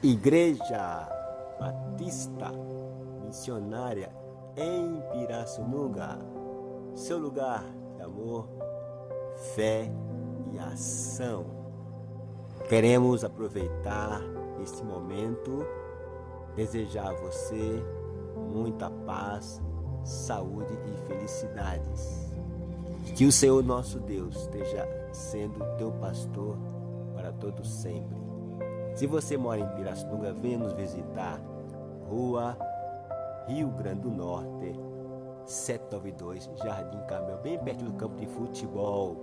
Igreja Batista Missionária em Pirassununga, seu lugar de amor, fé e ação. Queremos aproveitar este momento, desejar a você muita paz, saúde e felicidades. Que o Senhor nosso Deus esteja sendo teu pastor para todo sempre. Se você mora em Pirassununga, venha nos visitar. Rua Rio Grande do Norte, 792, Jardim Carmel, bem perto do campo de futebol.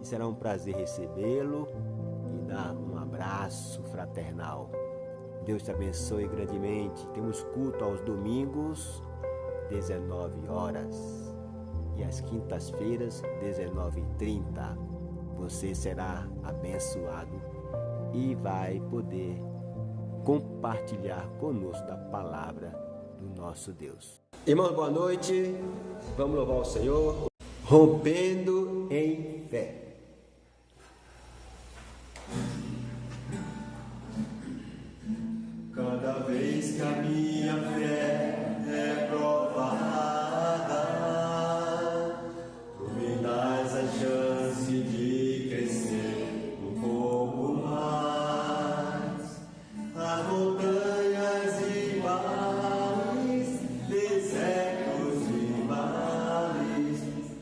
E será um prazer recebê-lo e dar um abraço fraternal. Deus te abençoe grandemente. Temos culto aos domingos, 19 horas. E às quintas-feiras, 19h30. Você será abençoado e vai poder compartilhar conosco da palavra do nosso Deus. Irmãos, boa noite. Vamos louvar o Senhor, rompendo em fé. Cada vez que a minha fé é provada, tu me dás a chance de crescer um pouco mais. As montanhas e vales, desertos e vales,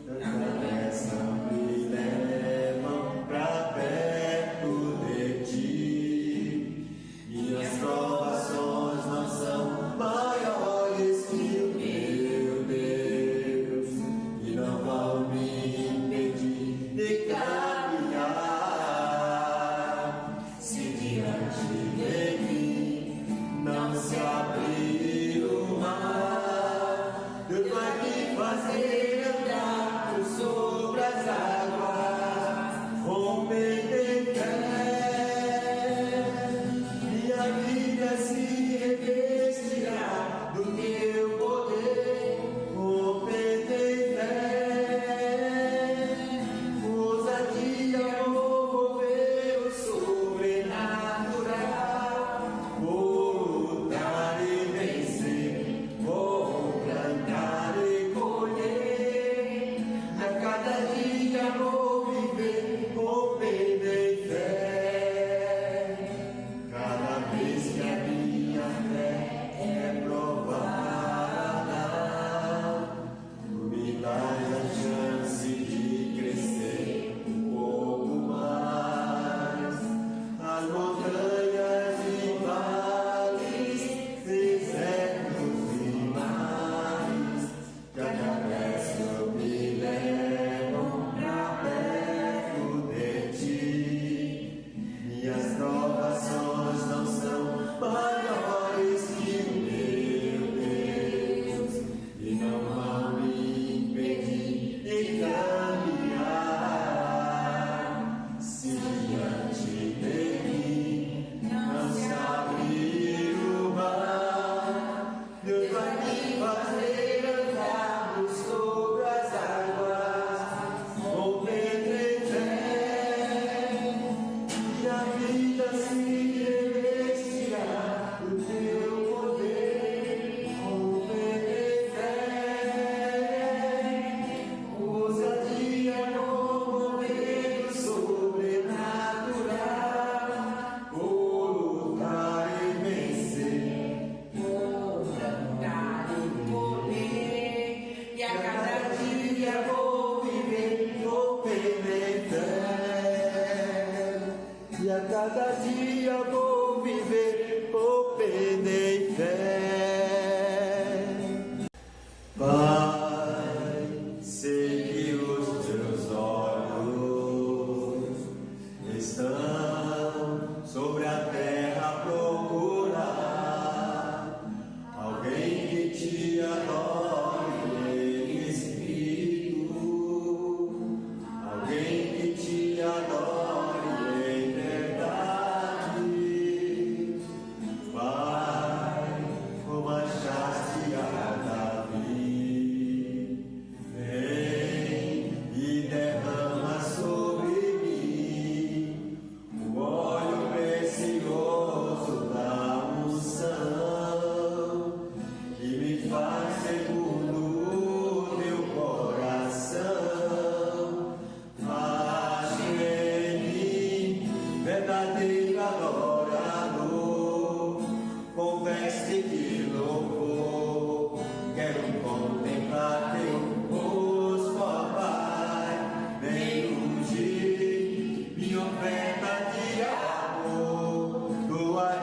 atravessam e levam pra perto de ti. E as provações não são maiores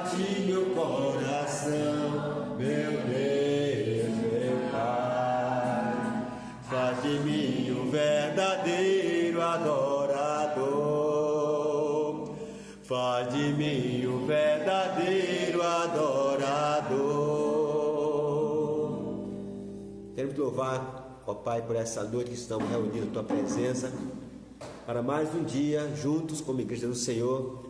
bate meu coração, meu Deus, meu Pai. Faz de mim um verdadeiro adorador. Faz de mim um verdadeiro adorador. Queremos louvar, ó Pai, por essa noite que estamos reunidos em Tua presença, para mais um dia, juntos como Igreja do Senhor,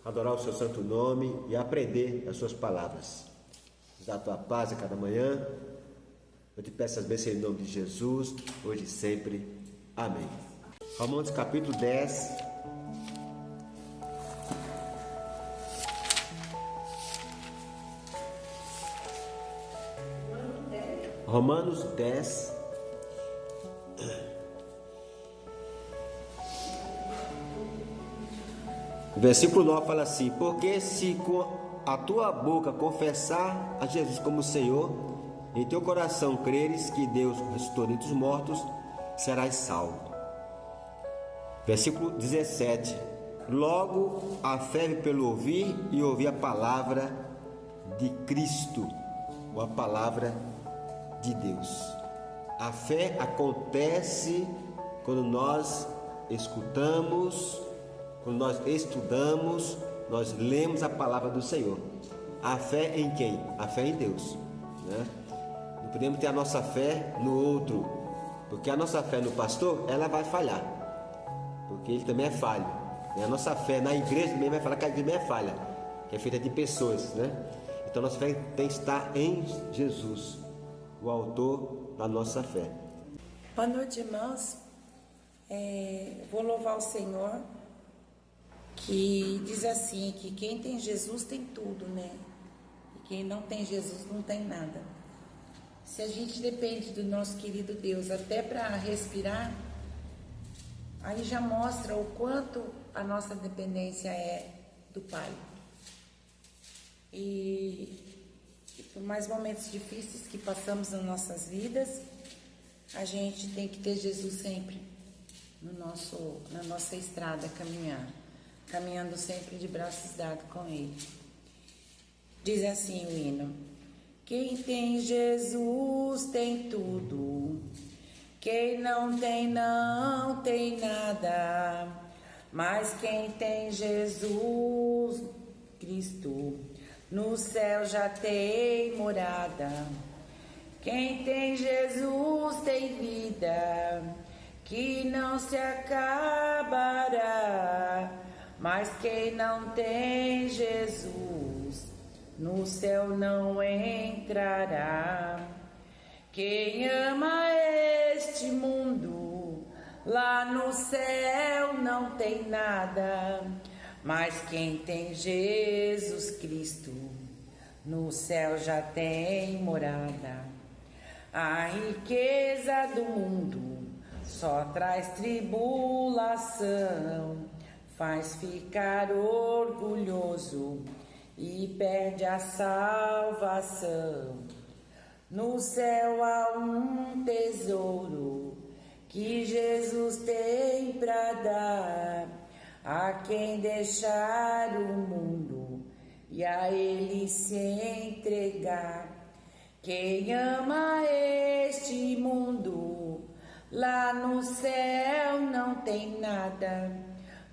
adorar o Seu santo nome e aprender as Suas palavras. Nos dá a Tua paz a cada manhã. Eu te peço as bênçãos em nome de Jesus, hoje e sempre. Amém. Romanos capítulo 10. Romanos 10. O versículo 9 fala assim: porque se com a tua boca confessar a Jesus como Senhor, em teu coração creres que Deus ressuscitou dentre os mortos, serás salvo. Versículo 17: logo a fé vem pelo ouvir, e ouvir a palavra de Cristo, ou a palavra de Deus. A fé acontece quando nós escutamos, quando nós estudamos, nós lemos a palavra do Senhor. A fé em quem? A fé em Deus, né? Não podemos ter a nossa fé no outro, porque a nossa fé no pastor, ela vai falhar, porque ele também é falho. E a nossa fé na igreja também vai falar que a igreja também é falha, que é feita de pessoas, né? Então nossa fé tem que estar em Jesus, o autor da nossa fé. Boa noite, irmãos. Vou louvar o Senhor, que diz assim, que quem tem Jesus tem tudo, né? E quem não tem Jesus não tem nada. Se a gente depende do nosso querido Deus até para respirar, aí já mostra o quanto a nossa dependência é do Pai. E por mais momentos difíceis que passamos nas nossas vidas, a gente tem que ter Jesus sempre na nossa estrada, caminhando sempre de braços dados com Ele. Diz assim o hino: quem tem Jesus tem tudo, quem não tem nada, mas quem tem Jesus Cristo, no céu já tem morada. Quem tem Jesus tem vida, que não se acabará. Mas quem não tem Jesus, no céu não entrará. Quem ama este mundo, lá no céu não tem nada. Mas quem tem Jesus Cristo, no céu já tem morada. A riqueza do mundo só traz tribulação, faz ficar orgulhoso e perde a salvação. No céu há um tesouro que Jesus tem para dar a quem deixar o mundo e a Ele se entregar. Quem ama este mundo, lá no céu não tem nada,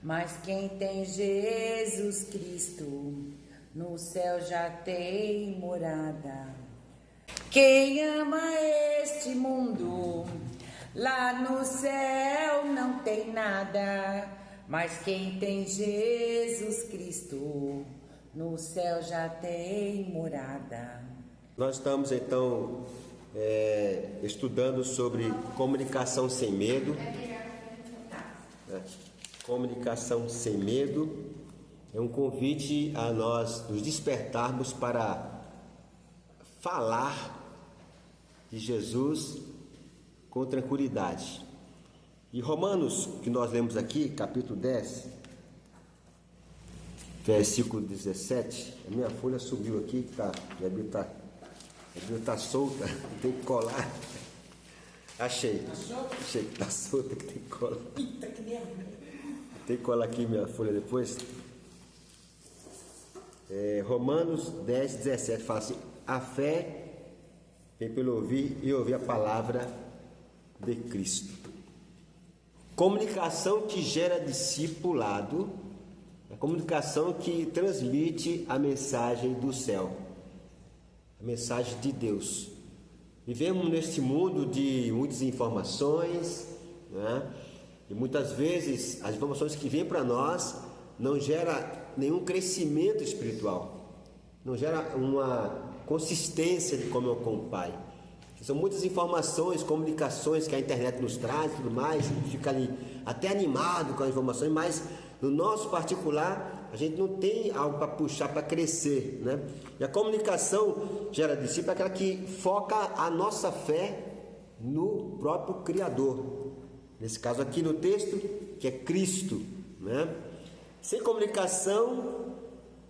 mas quem tem Jesus Cristo, no céu já tem morada. Quem ama este mundo, lá no céu não tem nada, mas quem tem Jesus Cristo, no céu já tem morada. Nós estamos então estudando sobre comunicação sem medo. Comunicação sem medo é um convite a nós nos despertarmos para falar de Jesus com tranquilidade. E Romanos, que nós lemos aqui, capítulo 10, versículo 17, a minha folha subiu aqui, minha Bíblia está solta, tem que colar. Achei que está solta, que tem que colar. Tem que colar aqui minha folha depois. Romanos 10, 17 fala assim: a fé vem pelo ouvir e ouvir a palavra de Cristo. Comunicação que gera discipulado, a comunicação que transmite a mensagem do céu, a mensagem de Deus. Vivemos neste mundo de muitas informações, né? E muitas vezes as informações que vêm para nós não geram nenhum crescimento espiritual, não gera uma consistência de comunhão com o Pai. São muitas informações, comunicações que a internet nos traz e tudo mais, a gente fica ali até animado com as informações, mas no nosso particular a gente não tem algo para puxar, para crescer, né? E a comunicação gera discípulo, é aquela que foca a nossa fé no próprio Criador, nesse caso aqui no texto, que é Cristo, né? Sem comunicação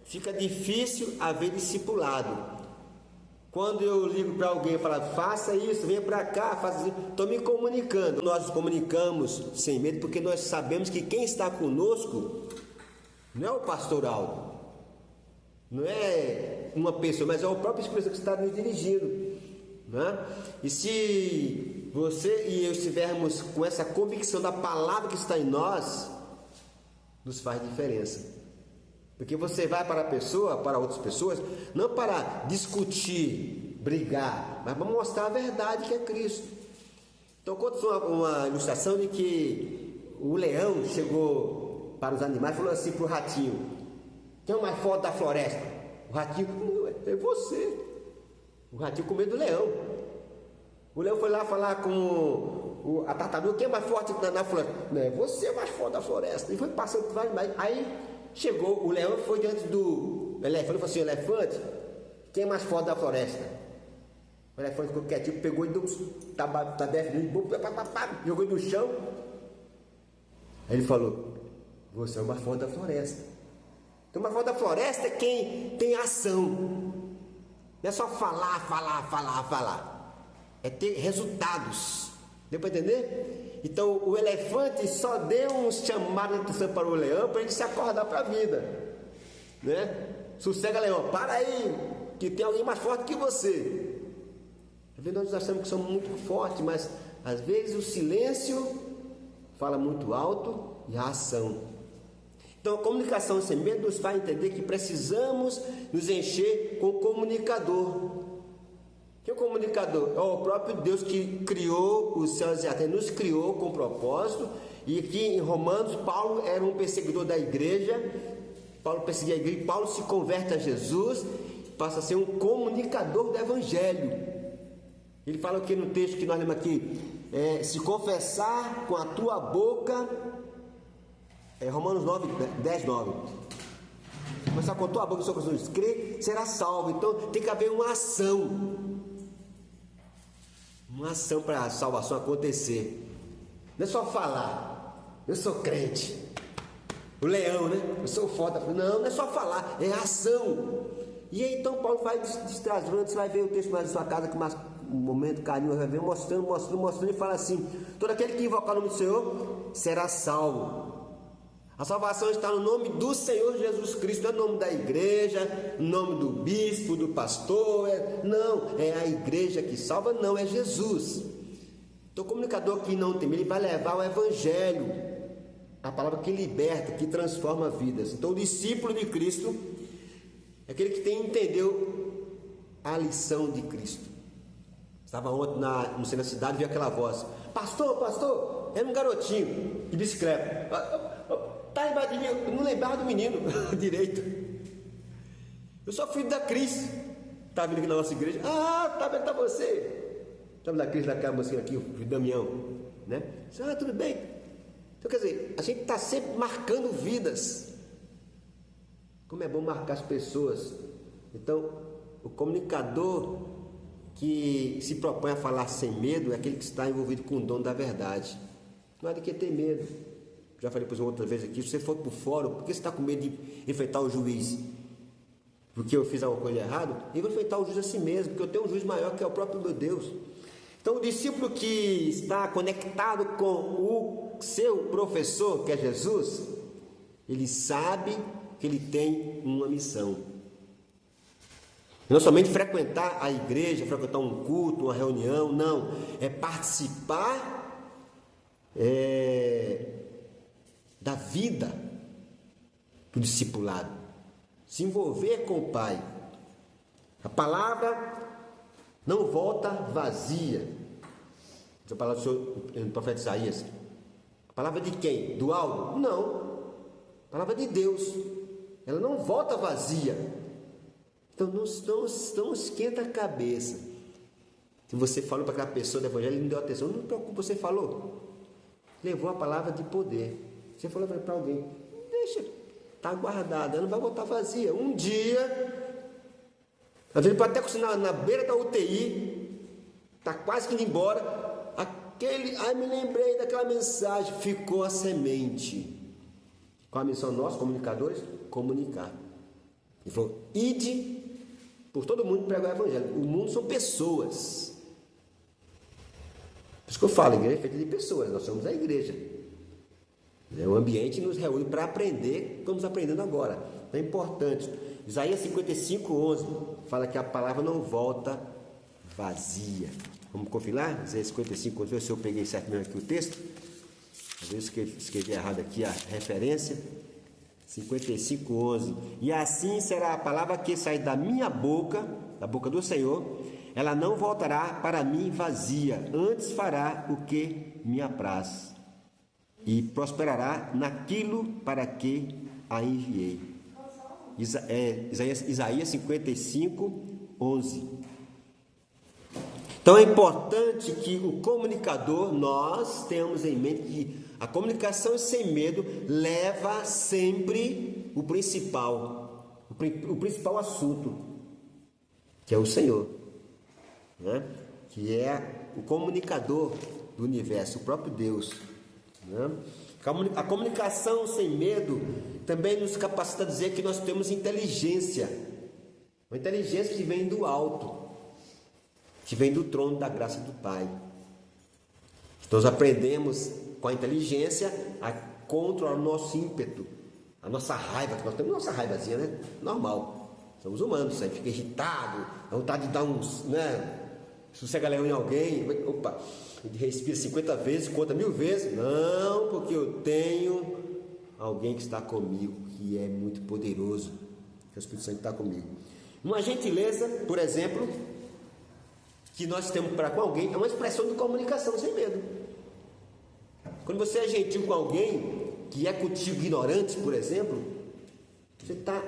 fica difícil haver discipulado. Quando eu ligo para alguém e falo, faça isso, venha para cá, faça isso, estou me comunicando. Nós nos comunicamos sem medo, porque nós sabemos que quem está conosco não é o pastor Aldo, não é uma pessoa, mas é o próprio Espírito Santo que está nos dirigindo, né? E se você e eu estivermos com essa convicção da palavra que está em nós, nos faz diferença. Porque você vai para a pessoa, para outras pessoas, não para discutir, brigar, mas para mostrar a verdade que é Cristo. Então, conta uma ilustração de que o leão chegou para os animais e falou assim para o ratinho: quem é o mais forte da floresta? O ratinho: é você. O ratinho com medo do leão. O leão foi lá falar com a tartaruga: quem é mais forte na floresta? Não, é você é mais forte da floresta. E foi passando por vários animais. Aí chegou, o leão foi diante do elefante e falou assim: elefante, quem é mais forte da floresta? O elefante ficou quietinho, pegou e jogou no chão. Aí ele falou: você é o mais forte da floresta. Então, o mais forte da floresta é quem tem ação. Não é só falar. É ter resultados. Deu para entender? Então o elefante só deu um chamado de atenção para o leão, para ele se acordar para a vida, né? Sossega, leão, para aí, que tem alguém mais forte que você. Às vezes nós achamos que somos muito fortes, mas às vezes o silêncio fala muito alto e a ação. Então a comunicação sem medo nos faz entender que precisamos nos encher com o comunicador. Que é o comunicador? É o próprio Deus que criou os céus e a terra, nos criou com propósito. E aqui em Romanos, Paulo era um perseguidor da igreja. Paulo perseguia a igreja, Paulo se converte a Jesus, passa a ser um comunicador do evangelho. Ele fala aqui no texto que nós lemos aqui: se confessar com a tua boca, Romanos 10, 9. Confessar com a tua boca, crer, será salvo. Então tem que haver uma ação. Uma ação para a salvação acontecer. Não é só falar, eu sou crente. O leão, né? Eu sou foda. Não é só falar, é ação. E aí então Paulo vai destravando. Você vai ver o texto mais da sua casa, com mais um momento carinho, vai ver, mostrando, e fala assim: todo aquele que invocar o nome do Senhor será salvo. A salvação está no nome do Senhor Jesus Cristo, não é o nome da igreja, no nome do bispo, do pastor, não, é a igreja que salva, não, é Jesus. Então o comunicador que não tem, ele vai levar o evangelho, a palavra que liberta, que transforma vidas. Então o discípulo de Cristo é aquele que entendeu a lição de Cristo. Estava ontem no centro da cidade, vi aquela voz: pastor, era um garotinho de bicicleta. Tá embaixo de mim, eu não lembrava do menino direito. Eu sou filho da Cris. Tá vindo aqui na nossa igreja. Tá vendo, tá você. Estamos da Cris, daquela mocinha aqui, o Damião, né? Tudo bem. Então, quer dizer, a gente está sempre marcando vidas. Como é bom marcar as pessoas. Então, o comunicador que se propõe a falar sem medo é aquele que está envolvido com o dono da verdade. Não há de que ter medo. Já falei para você outra vez aqui: se você for para o fórum, por que você está com medo de enfrentar o juiz? Porque eu fiz alguma coisa errada? Eu vou enfrentar o juiz assim mesmo, porque eu tenho um juiz maior que é o próprio meu Deus. Então o discípulo que está conectado com o seu professor, que é Jesus, ele sabe que ele tem uma missão. Não somente frequentar a igreja, frequentar um culto, uma reunião, não. É participar da vida do discipulado. Se envolver com o Pai. A palavra não volta vazia. Essa palavra do Senhor, no profeta Isaías. A palavra de quem? Do alto? Não. A palavra de Deus. Ela não volta vazia. Então não esquenta a cabeça. Se você falou para aquela pessoa do evangelho e não deu atenção, não se preocupe, você falou. Levou a palavra de poder. Você falou para alguém, deixa, está guardada, ela não vai voltar vazia. Um dia, às vezes pode até continuar na beira da UTI, está quase indo embora. Me lembrei daquela mensagem, ficou a semente. Qual a missão nossa, comunicadores? Comunicar. Ele falou, ide por todo mundo pregar o evangelho. O mundo são pessoas. Por isso que eu falo, a igreja é feita de pessoas, nós somos a igreja. O ambiente nos reúne para aprender, estamos aprendendo agora. É importante. Isaías 55:11 fala que a palavra não volta vazia. Vamos confiar? Isaías 55:11, ver se eu peguei certo mesmo aqui o texto. Às vezes escrevi errado aqui a referência. 55:11. E assim será a palavra que sair da minha boca, da boca do Senhor, ela não voltará para mim vazia, antes fará o que me apraz, e prosperará naquilo para que a enviei. Isaías 55:11. Então é importante que o comunicador, nós tenhamos em mente que a comunicação sem medo leva sempre o principal assunto, que é o Senhor, né? Que é o comunicador do universo, o próprio Deus, né? A comunicação sem medo também nos capacita a dizer que nós temos inteligência, uma inteligência que vem do alto, que vem do trono da graça do Pai. Nós aprendemos com a inteligência a controlar o nosso ímpeto, a nossa raiva, que nós temos nossa raivazinha, né? Normal, somos humanos, aí fica irritado, a vontade de dar uns, né? Sossega-leão em alguém, opa, respira 50 vezes, conta 1000 vezes, não, porque eu tenho alguém que está comigo, que é muito poderoso, que o Espírito Santo está comigo. Uma gentileza, por exemplo, que nós temos para com alguém, é uma expressão de comunicação sem medo. Quando você é gentil com alguém que é contigo ignorante, por exemplo, você está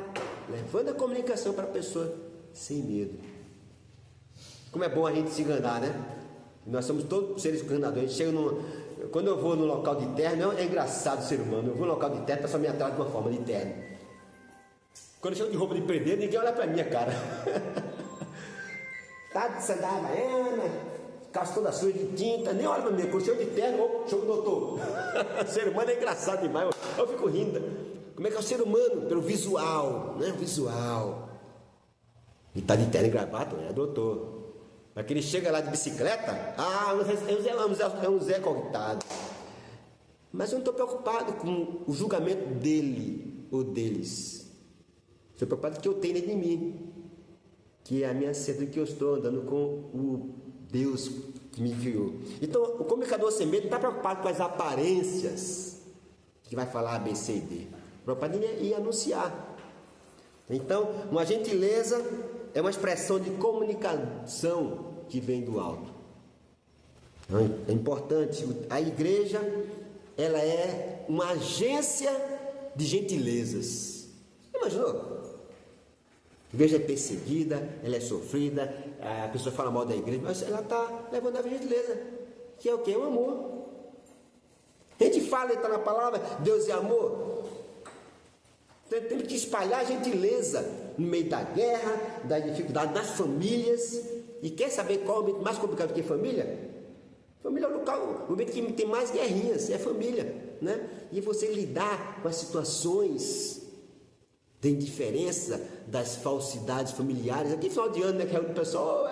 levando a comunicação para a pessoa sem medo. Como é bom a gente se enganar, né? Nós somos todos seres enganadores. Quando eu vou no local de terno, é engraçado o ser humano. Eu vou no local de terno, a pessoa me atrasa de uma forma de terno. Quando eu chego de roupa de prender, ninguém olha para a minha cara. Tá de sandália havaiana, calça toda suja de tinta, nem olha para mim, curtiu de terno, show do doutor. O ser humano é engraçado demais, eu fico rindo. Como é que é o ser humano? Pelo visual, né? O visual. E tá de terno e gravata, é doutor. Mas que ele chega lá de bicicleta, é um Zé coitado. Mas eu não estou preocupado com o julgamento dele ou deles. Estou preocupado com o que eu tenho dentro de mim, que é a minha sede, que eu estou andando com o Deus que me enviou. Então, o comunicador sem medo não está preocupado com as aparências, que vai falar A, B, C e D. Preocupado em anunciar. Então, uma gentileza é uma expressão de comunicação que vem do alto. É importante. A igreja, ela é uma agência de gentilezas. Imaginou? A igreja é perseguida, ela é sofrida, a pessoa fala mal da igreja, mas ela está levando a gentileza, que é o quê? O amor. A gente fala, está na palavra, Deus é amor. Temos que espalhar a gentileza no meio da guerra, da dificuldade nas famílias. E quer saber qual é o ambiente mais complicado que família? Família é o local, o ambiente que tem mais guerrinhas, é a família, né? E você lidar com as situações de indiferença, das falsidades familiares. Aqui final de ano, né, que é o pessoal,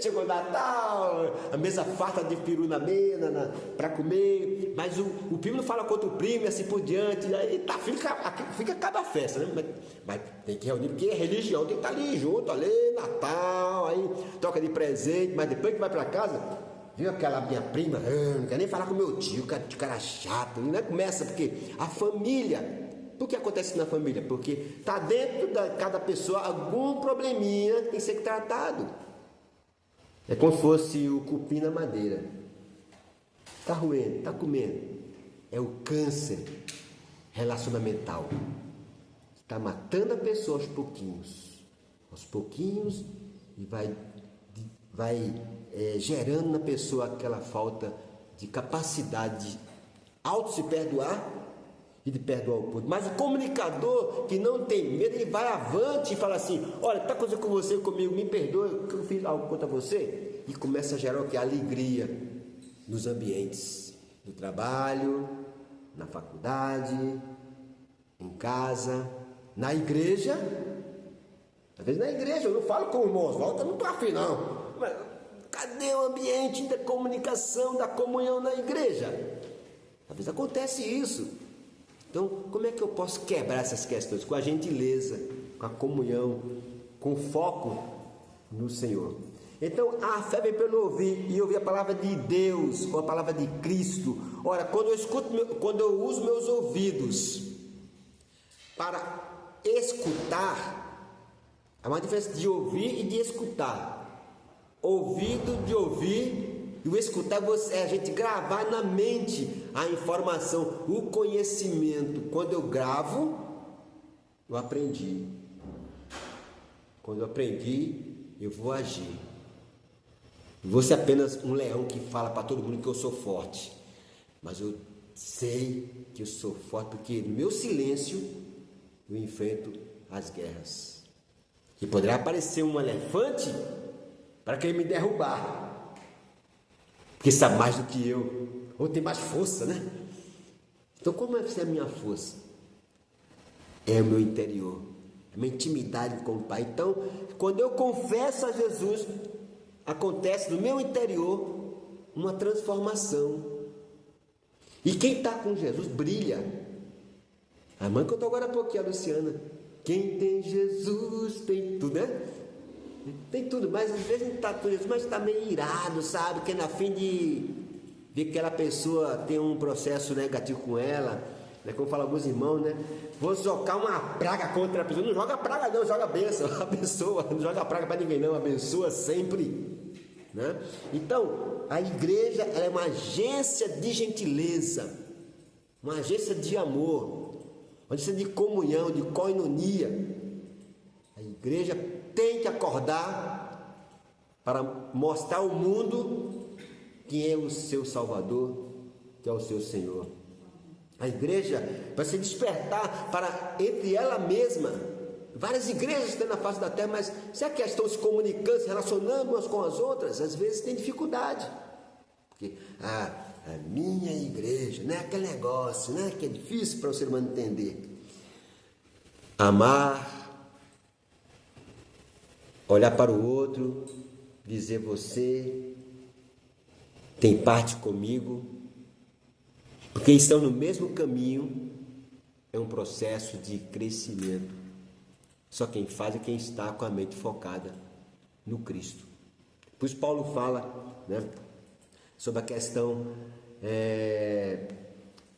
chegou Natal, a mesa farta de peru na mesa para comer, mas o primo não fala contra o primo e assim por diante, aí tá, fica cada festa, né? Mas tem que reunir, porque é religião, tem que estar ali junto, ali, Natal, aí troca de presente, mas depois que vai para casa, viu aquela minha prima, não quer nem falar com meu tio, cara chato, né? Começa porque a família. Por que acontece na família? Porque está dentro de cada pessoa algum probleminha que tem que ser tratado. É como se fosse o cupim na madeira. Está roendo, está comendo. É o câncer relacionamental. Está matando a pessoa aos pouquinhos, e vai gerando na pessoa aquela falta de capacidade de auto se perdoar e de perdoar o outro. Mas o comunicador que não tem medo, ele vai avante e fala assim: olha, tá acontecendo com você, comigo, me perdoa, que eu fiz algo contra você, e começa a gerar o que? Alegria nos ambientes do trabalho, na faculdade, em casa, na igreja. Às vezes na igreja, eu não falo com o irmão Oswaldo, eu não estou afim não. Mas cadê o ambiente da comunicação, da comunhão na igreja? Às vezes acontece isso. Então, como é que eu posso quebrar essas questões? Com a gentileza, com a comunhão, com foco no Senhor. Então, a fé vem pelo ouvir, e ouvir a palavra de Deus, ou a palavra de Cristo. Ora, quando eu uso meus ouvidos para escutar, há uma diferença de ouvir e de escutar. Ouvido de ouvir, e o escutar é a gente gravar na mente a informação, o conhecimento. Quando eu gravo, eu aprendi. Quando eu aprendi, eu vou agir. Não vou ser apenas um leão que fala para todo mundo que eu sou forte, mas eu sei que eu sou forte porque no meu silêncio eu enfrento as guerras. E poderá aparecer um elefante para querer me derrubar, porque sabe mais do que eu, ou tem mais força, né? Então, como é a minha força? É o meu interior, é a minha intimidade com o Pai. Então, quando eu confesso a Jesus, acontece no meu interior uma transformação. E quem está com Jesus brilha. A mãe contou agora há pouquinho, a Luciana. Quem tem Jesus tem tudo, né? Tem tudo, mas às vezes não está tudo isso, mas está meio irado, sabe? Que é na fim de ver que aquela pessoa tem um processo negativo com ela, né? Como falam alguns irmãos, né? Vou jogar uma praga contra a pessoa. Não joga praga não, joga bênção. Abençoa, não joga praga para ninguém não, abençoa sempre, né? Então, a igreja ela é uma agência de gentileza, uma agência de amor, uma agência de comunhão, de koinonia. A igreja tem que acordar para mostrar ao mundo quem é o seu Salvador, que é o seu Senhor. A igreja vai se despertar para, entre ela mesma, várias igrejas têm na face da terra, mas será que elas estão se comunicando, se relacionando umas com as outras? Às vezes tem dificuldade, porque a minha igreja, não é aquele negócio, né, que é difícil para o ser humano entender. Amar, olhar para o outro, dizer: você tem parte comigo, porque estão no mesmo caminho. É um processo de crescimento. Só quem faz é quem está com a mente focada no Cristo. Por isso Paulo fala, né, sobre a questão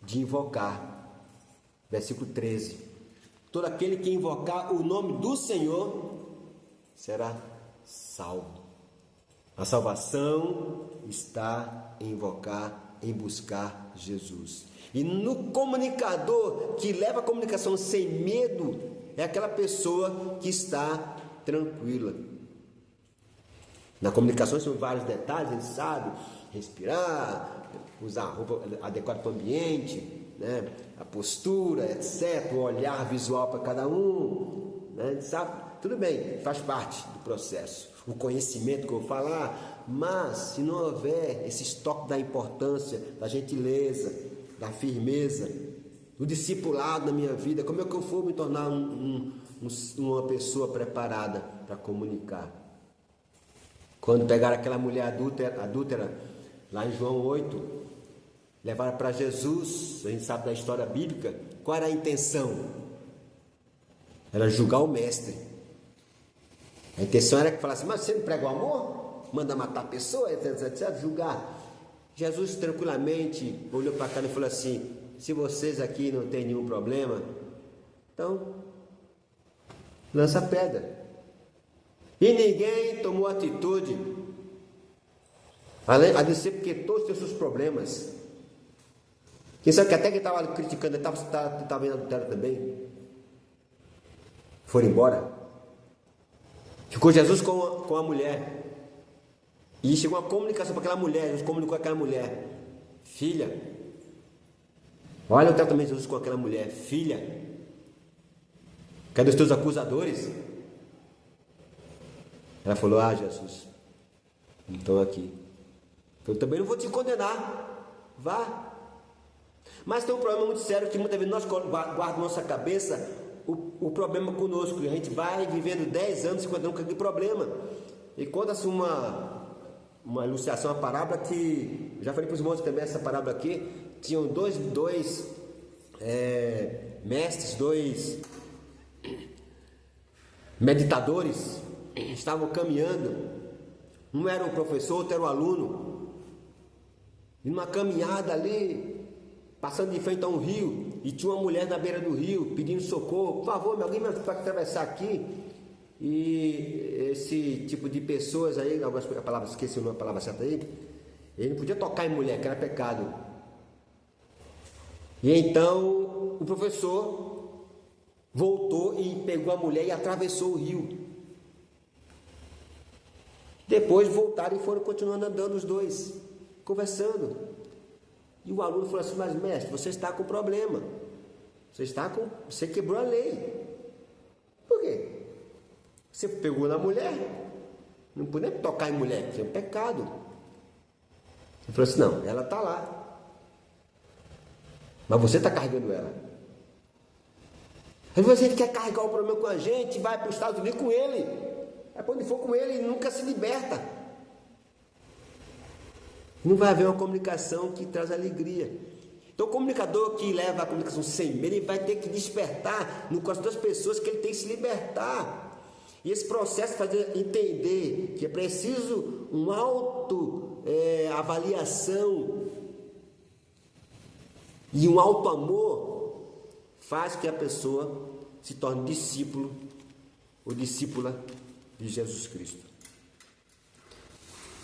de invocar. Versículo 13: todo aquele que invocar o nome do Senhor será salvo. A salvação está em invocar, em buscar Jesus. E no comunicador que leva a comunicação sem medo, é aquela pessoa que está tranquila. Na comunicação são vários detalhes, ele sabe respirar, usar a roupa adequada para o ambiente, né? A postura, etc., o olhar visual para cada um, né? Ele sabe. Tudo bem, faz parte do processo. O conhecimento que eu vou falar, mas se não houver esse estoque da importância, da gentileza, da firmeza, do discipulado na minha vida, como é que eu vou me tornar uma pessoa preparada para comunicar? Quando pegaram aquela mulher adúltera lá em João 8, levaram para Jesus, a gente sabe da história bíblica, qual era a intenção? Era julgar o mestre. A intenção era que falasse, mas você não prega o amor? Manda matar a pessoa, etc, julgar. Jesus tranquilamente olhou para cá e falou assim, se vocês aqui não tem nenhum problema, então lança a pedra. E ninguém tomou atitude, a não ser porque todos têm seus problemas. Quem sabe que até quem estava criticando, estava vendo adultério também, foram embora. Ficou Jesus com a mulher. E chegou uma comunicação para aquela mulher. Jesus comunicou com aquela mulher: filha, olha o tratamento de Jesus com aquela mulher: filha, cadê os teus acusadores? Ela falou: ah, Jesus, não estão aqui. Eu também não vou te condenar, vá. Mas tem um problema muito sério que muitas vezes nós guardamos na nossa cabeça o problema conosco. A gente vai vivendo 10 anos, 50 anos com aquele problema. E conta-se uma ilustração, uma parábola que, já falei para os irmãos também essa parábola aqui, tinham dois mestres, dois meditadores, estavam caminhando. Um era o professor, outro era o aluno. E numa caminhada ali, passando de frente a um rio, e tinha uma mulher na beira do rio pedindo socorro: por favor, alguém me pode atravessar aqui? E esse tipo de pessoas aí, algumas palavras, esqueci a palavra certa aí, ele não podia tocar em mulher, que era pecado. E então o professor voltou e pegou a mulher e atravessou o rio. Depois voltaram e foram continuando andando os dois, conversando. E o aluno falou assim: mas mestre, você está com problema. Você quebrou a lei. Por quê? Você pegou na mulher. Não podia tocar em mulher, que é um pecado. Ele falou assim: não, ela está lá. Mas você está carregando ela. Aí você quer carregar o problema com a gente, vai para os Estados Unidos com ele. Aí quando for com ele, nunca se liberta. Não vai haver uma comunicação que traz alegria. Então o comunicador que leva a comunicação sem medo, ele vai ter que despertar no coração das pessoas que ele tem que se libertar. E esse processo faz entender que é preciso uma avaliação e um alto amor faz que a pessoa se torne discípulo ou discípula de Jesus Cristo.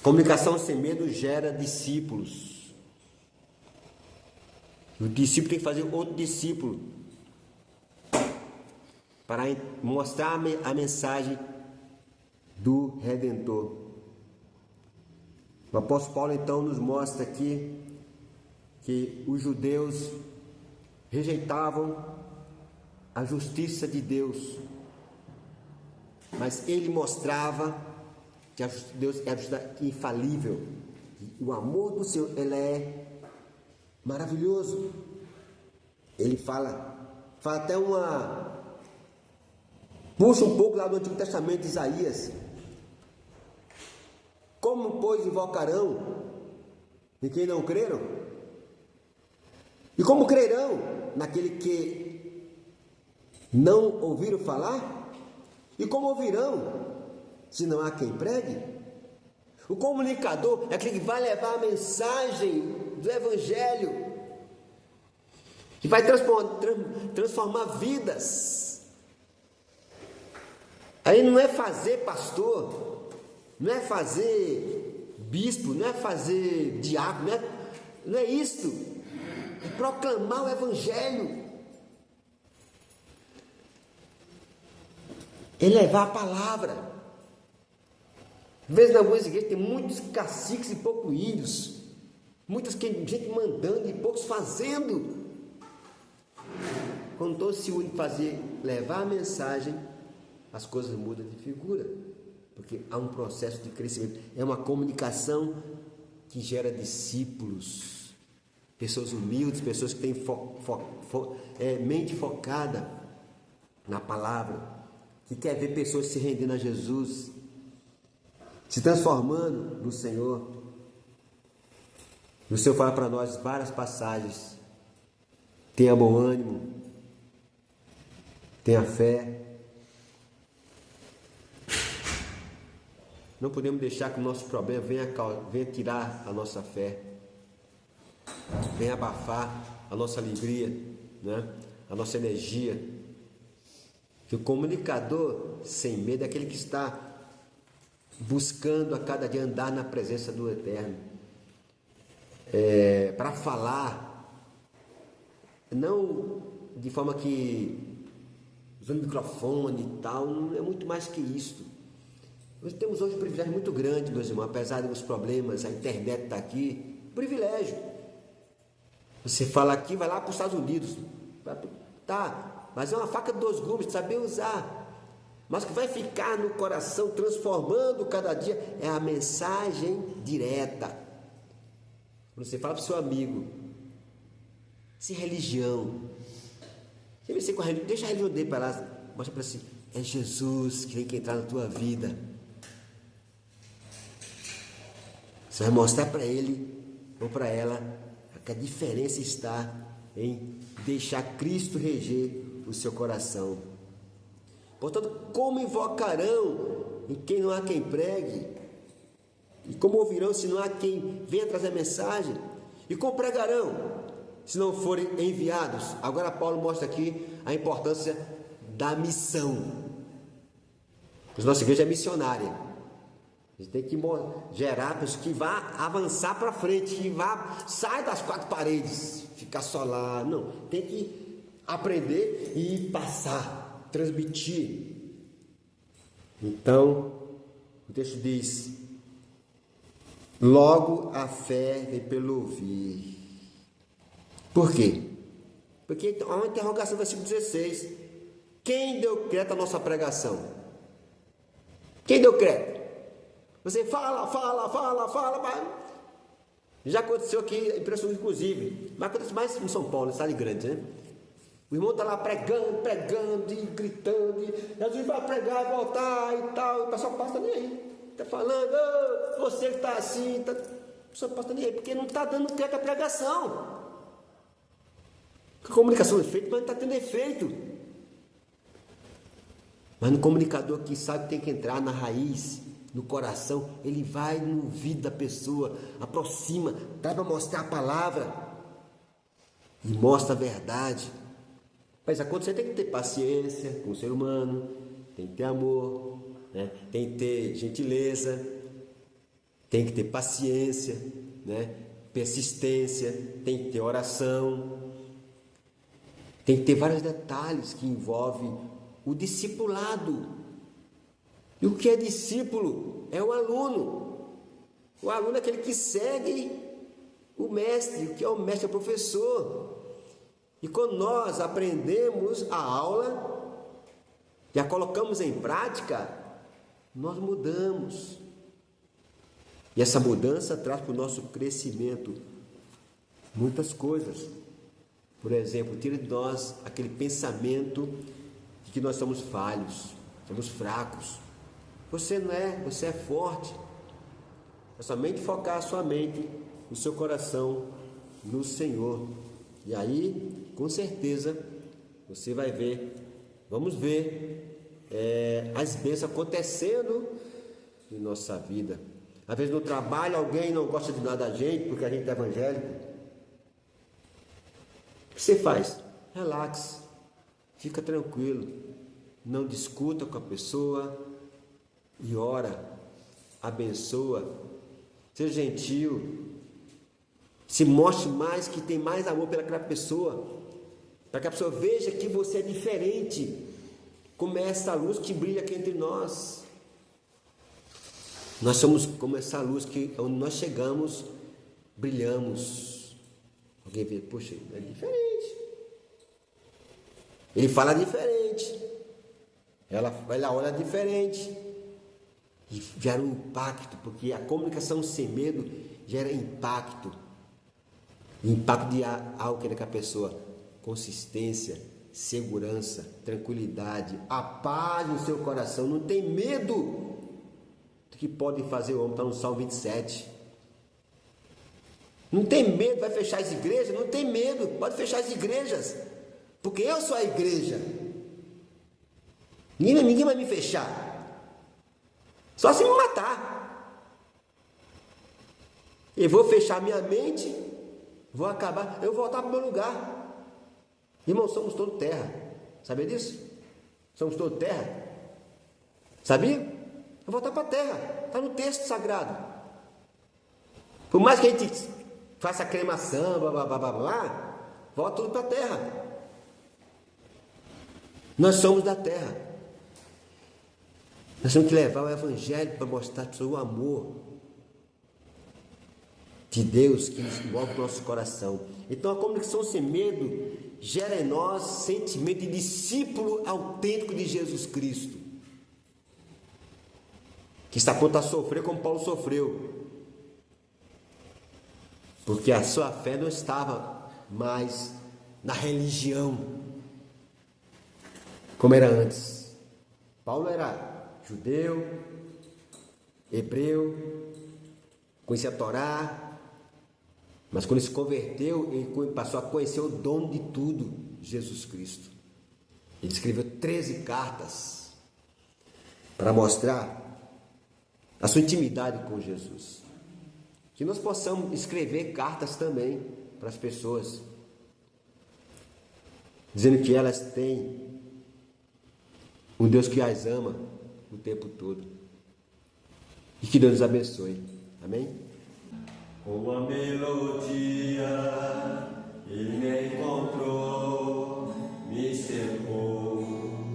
Comunicação sem medo gera discípulos. O discípulo tem que fazer outro discípulo para mostrar a mensagem do Redentor. O apóstolo Paulo então nos mostra aqui que os judeus rejeitavam a justiça de Deus, mas ele mostrava que a justiça de Deus é a justiça infalível. O amor do Senhor, ele é maravilhoso. Ele fala até puxa um pouco lá do Antigo Testamento de Isaías: como pois invocarão em quem não creram? E como crerão naquele que não ouviram falar? E como ouvirão se não há quem pregue? O comunicador é aquele que vai levar a mensagem do Evangelho, que vai transformar vidas. Aí não é fazer pastor, não é fazer bispo, não é fazer diácono, não é isso. É proclamar o Evangelho, é levar a palavra. Às vezes, em algumas igrejas, tem muitos caciques e poucos índios, muitas gente mandando e poucos fazendo. Quando todos se unem para levar a mensagem, as coisas mudam de figura, porque há um processo de crescimento. É uma comunicação que gera discípulos, pessoas humildes, pessoas que têm mente focada na palavra, que quer ver pessoas se rendendo a Jesus, se transformando no Senhor. O Senhor fala para nós várias passagens. Tenha bom ânimo, tenha fé. Não podemos deixar que o nosso problema venha tirar a nossa fé, venha abafar a nossa alegria, né? A nossa energia. Que o comunicador sem medo é aquele que está buscando a cada dia andar na presença do Eterno. Para falar, não de forma que usando microfone e tal, não é muito mais que isso. Nós temos hoje um privilégio muito grande, meus irmãos, apesar dos problemas, a internet está aqui, privilégio. Você fala aqui, vai lá para os Estados Unidos, tá, mas é uma faca de 2 gumes, saber usar. Mas o que vai ficar no coração, transformando cada dia, é a mensagem direta. Quando você fala para o seu amigo, se religião, deixa a religião dele para lá, mostra para si, é Jesus que tem que entrar na tua vida. Você vai mostrar para ele ou para ela que a diferença está em deixar Cristo reger o seu coração. Portanto, como invocarão em quem não há quem pregue? E como ouvirão se não há quem venha trazer mensagem? E como pregarão se não forem enviados? Agora Paulo mostra aqui a importância da missão. A nossa igreja é missionária. A gente tem que gerar pessoas que vá avançar para frente, que sai das 4 paredes, ficar só lá. Não, tem que aprender e passar, transmitir. Então, o texto diz: logo a fé vem pelo ouvir. Por quê? Porque então, há uma interrogação no versículo 16. Quem deu crédito à nossa pregação? Quem deu crédito? Você fala. Já aconteceu aqui, impressionante inclusive, mas acontece mais em São Paulo, cidade grande, né? O irmão está lá pregando e gritando, e Jesus vai pregar, vai voltar e tal, o pessoal passa nem aí, está falando, você que está assim, o pessoal passa nem aí, porque não está dando crédito à pregação. A comunicação é feita, mas não está tendo efeito. Mas no comunicador que sabe que tem que entrar na raiz, no coração, ele vai no ouvido da pessoa, aproxima, dá para mostrar a palavra e mostra a verdade. Mas acontecer, tem que ter paciência com o ser humano, tem que ter amor, né? Tem que ter gentileza, tem que ter paciência, né? Persistência, tem que ter oração, tem que ter vários detalhes que envolvem o discipulado. E o que é discípulo? É o aluno. O aluno é aquele que segue o mestre, o que é o mestre, é o professor. E quando nós aprendemos a aula e a colocamos em prática, nós mudamos. E essa mudança traz para o nosso crescimento muitas coisas. Por exemplo, tira de nós aquele pensamento de que nós somos falhos, somos fracos. Você não é, você é forte. É somente focar a sua mente, o seu coração no Senhor. E aí, com certeza, você vai ver, vamos ver as bênçãos acontecendo em nossa vida. Às vezes no trabalho alguém não gosta de nada da gente, porque a gente é evangélico. O que você faz? Relaxe, fica tranquilo, não discuta com a pessoa e ora, abençoa, seja gentil, se mostre mais, que tem mais amor pelaquela pessoa, para que a pessoa veja que você é diferente, como é essa luz que brilha aqui entre nós. Nós somos como essa luz que onde nós chegamos, brilhamos. Alguém vê, poxa, é diferente. Ele fala diferente. Ela olha diferente. E gera um impacto, porque a comunicação sem medo gera impacto. Impacto de algo que é a pessoa, consistência, segurança, tranquilidade, a paz no seu coração, não tem medo. que pode fazer o homem, está no Salmo 27. Não tem medo, vai fechar as igrejas? Não tem medo, pode fechar as igrejas, porque eu sou a igreja. Ninguém vai me fechar, só se me matar. Eu vou fechar minha mente, vou acabar, eu vou voltar para o meu lugar. Irmão, somos todos terra, sabia disso? Somos todos terra, sabia? Eu vou voltar para a terra, está no texto sagrado. Por mais que a gente faça a cremação, volta tudo para a terra. Nós somos da terra. Nós temos que levar o evangelho para mostrar para o amor de Deus que move o nosso coração. Então a comunicação sem medo gera em nós sentimento de discípulo autêntico de Jesus Cristo, que está pronto a sofrer como Paulo sofreu, porque a sua fé não estava mais na religião como era antes. Paulo era judeu, hebreu, conhecia a Torá, mas quando ele se converteu, ele passou a conhecer o dono de tudo, Jesus Cristo. Ele escreveu 13 cartas para mostrar a sua intimidade com Jesus. Que nós possamos escrever cartas também para as pessoas, dizendo que elas têm um Deus que as ama o tempo todo. E que Deus nos abençoe. Amém? Uma melodia ele me encontrou, me cercou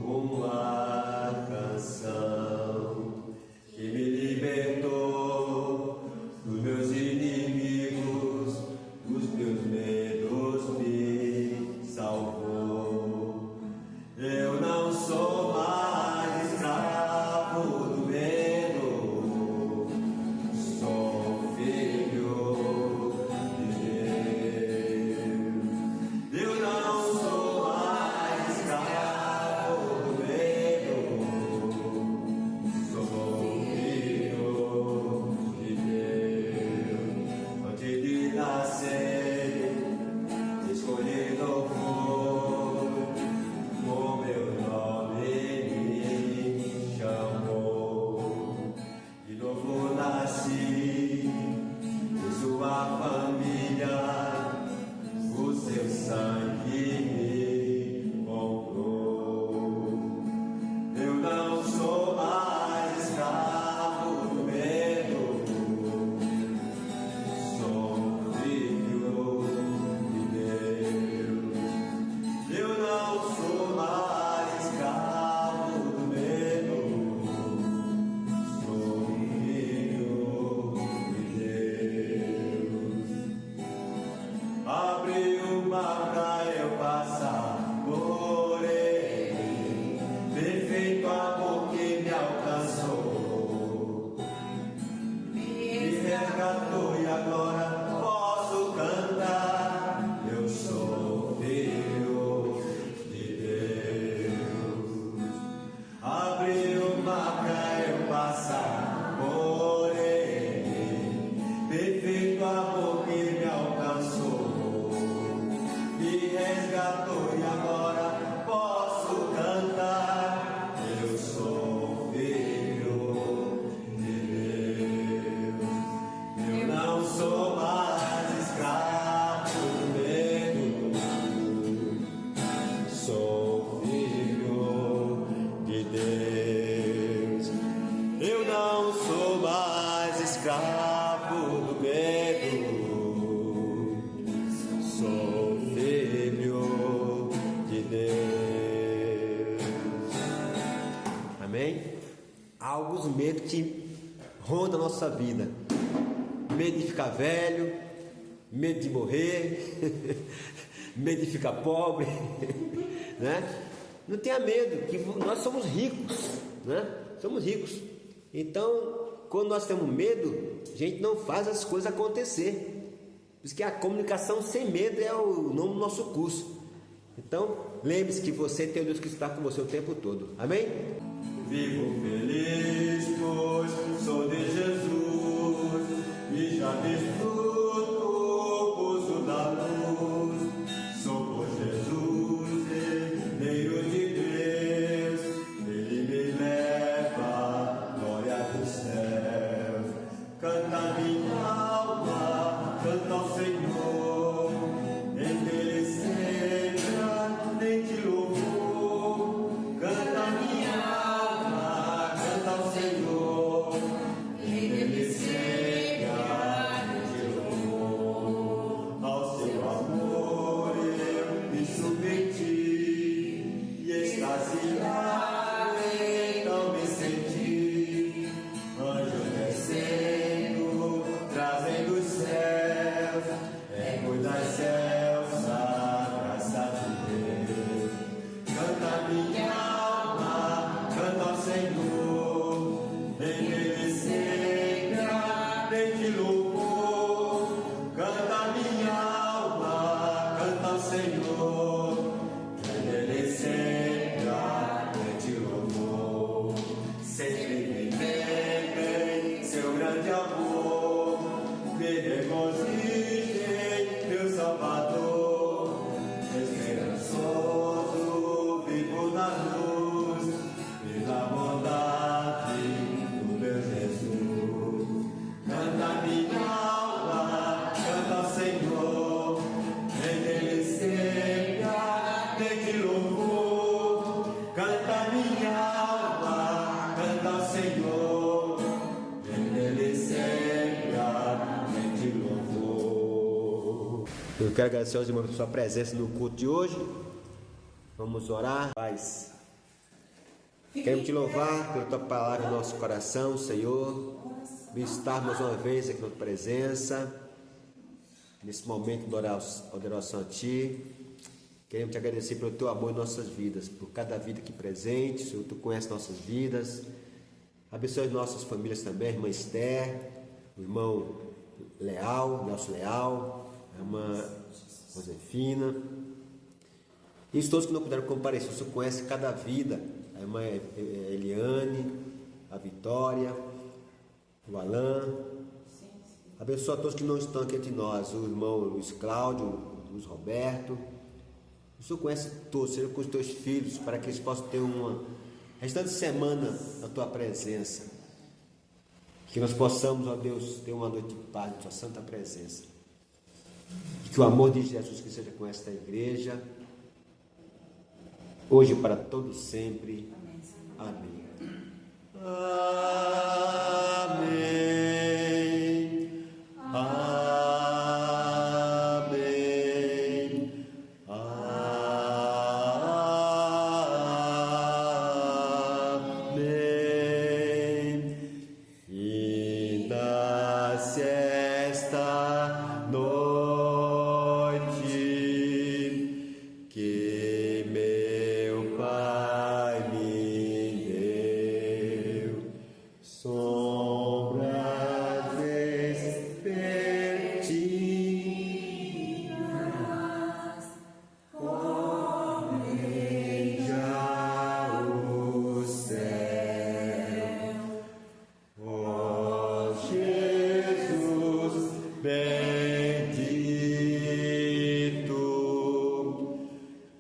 uma canção que me libertou dos meus inimigos, dos meus medos me salvou. Eu não sou mais escravo do medo, sou filho de Deus. Eu não sou mais escravo do medo, sou filho de Deus. Antes de nascer, escolhido foi, o meu nome me chamou. De novo nasci em sua família, o seu sangue me comprou. Eu não sou mais escravo do medo, sou filho de Deus. Eu não sou mais escravo do medo, sou filho de Deus. Abre o mar pra eu passar por ele, perfeito amor que me alcançou, me resgatou e agora posso cantar. Eu sou filho de Deus. Abre o mar pra eu passar por ele, perfeito amor que me alcançou, me resgatou e agora posso cantar. Eu sou filho de Deus. Eu não sou mais escravo do medo, sou filho de Deus. Eu não sou mais escravo do medo, sou filho de Deus. Amém? Há alguns medos que rondam a nossa vida. Medo de ficar velho, medo de morrer, medo de ficar pobre, né? Não tenha medo, que nós somos ricos, né? Somos ricos. Então, quando nós temos medo, a gente não faz as coisas acontecer. Por isso que a comunicação sem medo é o nome do nosso curso. Então, lembre-se que você tem o Deus que está com você o tempo todo. Amém? Vivo feliz, pois sou de céus. Canta minha alma, canta ao Senhor, em dele sempre ardente louvor. Canta minha alma, canta ao Senhor, em dele sempre ardente louvor. Ao seu amor eu me submeti e extasiado então me senti. Anjo descendo, trazendo os céus, eco das céus, a graça de Deus. Canta minha alma, canta ao Senhor, em ele sempre ardente louvor. Canta minha alma, canta ao Senhor, em ele sempre ardente louvor. Sempre viver em seu grande amor, me regozijem, meu Salvador. Esperançoso, vivo na luz, pela bondade do meu Jesus. Canta minha alma, canta ao Senhor, em ele sempre ardente louvor. Canta minha alma, canta ao Senhor, em ele sempre ardente louvor. Eu quero agradecer aos irmãos pela sua presença no culto de hoje. Vamos orar. Paz. Queremos te louvar pela tua palavra no nosso coração, Senhor. Visitar mais uma vez aqui na tua presença, nesse momento de adoração a Ti. Queremos te agradecer pelo teu amor em nossas vidas, por cada vida aqui presente. Senhor, tu conhece nossas vidas. Abençoe as nossas famílias também, a irmã Esther, o irmão Leal, Nelson Leal, a irmã Josefina. E todos que não puderam comparecer, o Senhor conhece cada vida. A irmã Eliane, a Vitória, o Alain. Abençoa a todos que não estão aqui entre nós, o irmão Luiz Cláudio, o Luiz Roberto. O Senhor conhece todos, seja com os teus filhos, para que eles possam ter uma restante semana na tua presença. Que nós possamos, ó Deus, ter uma noite de paz na tua santa presença. E que o amor de Jesus que seja com esta igreja, hoje e para todo sempre. Amém. Amém. Amém. Amém. Finda-se esta noite que meu Pai me deu, sombras vespertinas, já o céu. Ó Jesus bendito,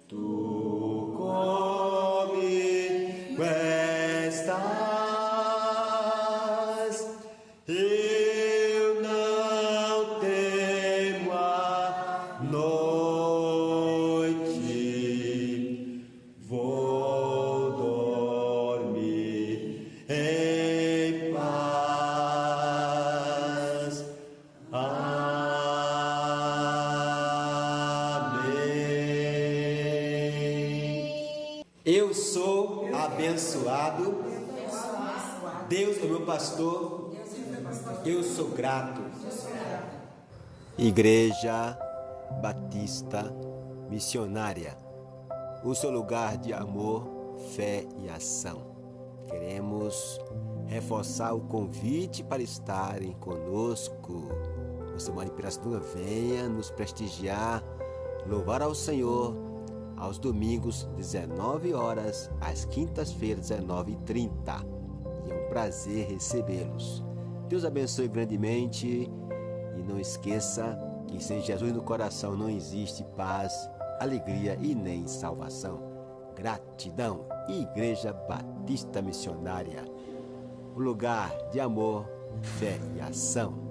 tu comigo estás, eu não temo a noite, vou dormir em paz. Amém. Eu sou abençoado. Deus é meu pastor. Eu sou grato. Igreja Batista Missionária, o seu lugar de amor, fé e ação. Queremos reforçar o convite para estarem conosco. Você mora em Pirassununga, venha nos prestigiar, louvar ao Senhor aos domingos, 19 horas, às quintas-feiras, 19h30. E é um prazer recebê-los. Deus abençoe grandemente e não esqueça que sem Jesus no coração não existe paz, alegria e nem salvação. Gratidão, Igreja Batista Missionária. o lugar de amor, fé e ação.